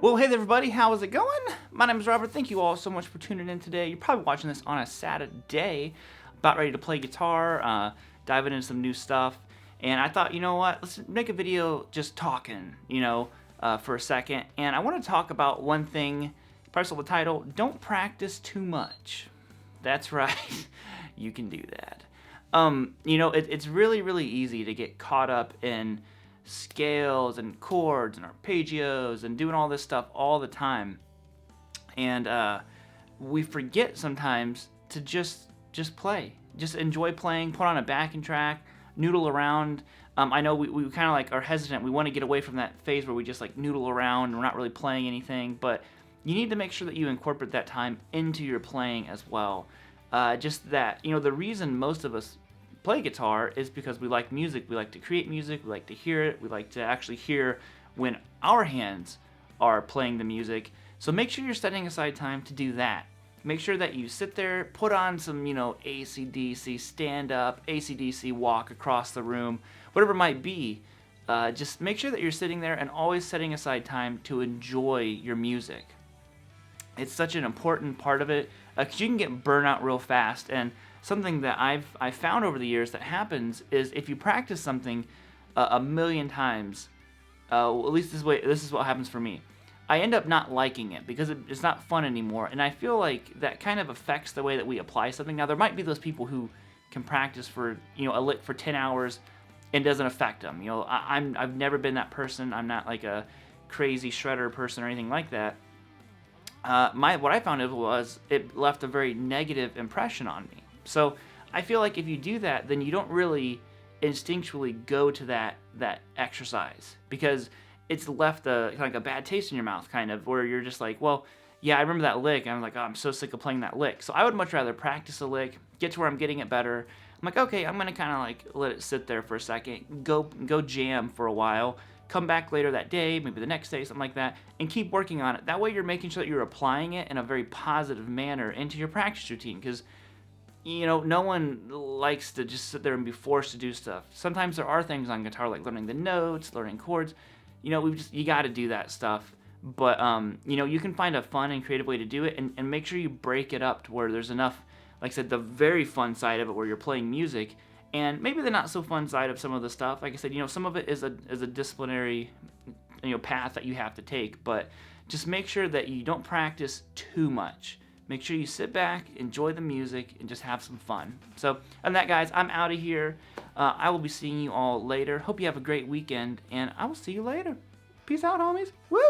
Well, hey there, everybody, how is it going? My name is Robert. Thank you all so much for tuning in today. You're probably watching this on a Saturday, about ready to play guitar, diving into some new stuff. And I thought, you know what, let's make a video just talking, for a second. And I want to talk about one thing. You probably saw the title, don't practice too much. That's right, you can do that. It's really, really easy to get caught up in scales and chords and arpeggios and doing all this stuff all the time, and we forget sometimes to just play, just enjoy playing, put on a backing track, noodle around. I know we kind of like are hesitant. We want to get away from that phase where we just like noodle around and we're not really playing anything, but you need to make sure that you incorporate that time into your playing as well. Just that, the reason most of us play guitar is because we like music, we like to create music, we like to hear it, we like to actually hear when our hands are playing the music. So make sure you're setting aside time to do that. Make sure that you sit there, put on some, AC/DC, stand up, AC/DC walk across the room, whatever it might be. Just make sure that you're sitting there and always setting aside time to enjoy your music. It's such an important part of it, because you can get burnout real fast. And something that I've found over the years that happens is if you practice something a million times, at least this is what happens for me. I end up not liking it because it's not fun anymore, and I feel like that kind of affects the way that we apply something. Now there might be those people who can practice for a lick for 10 hours and it doesn't affect them. I've never been that person. I'm not like a crazy shredder person or anything like that. What I found was it left a very negative impression on me. So I feel like if you do that, then you don't really instinctually go to that exercise, because it's left like a bad taste in your mouth, kind of, where you're just like, well, yeah, I remember that lick, and I'm like, oh, I'm so sick of playing that lick. So I would much rather practice a lick, get to where I'm getting it better. I'm like, okay, I'm gonna kind of like let it sit there for a second, go jam for a while, come back later that day, maybe the next day, something like that, and keep working on it. That way you're making sure that you're applying it in a very positive manner into your practice routine, because no one likes to just sit there and be forced to do stuff. Sometimes there are things on guitar like learning the notes, learning chords. You got to do that stuff. But you can find a fun and creative way to do it, and make sure you break it up to where there's enough, like I said, the very fun side of it where you're playing music, and maybe the not so fun side of some of the stuff. Like I said, some of it is a disciplinary path that you have to take, but just make sure that you don't practice too much. Make sure you sit back, enjoy the music, and just have some fun. So, on that, guys, I'm out of here. I will be seeing you all later. Hope you have a great weekend, and I will see you later. Peace out, homies. Woo!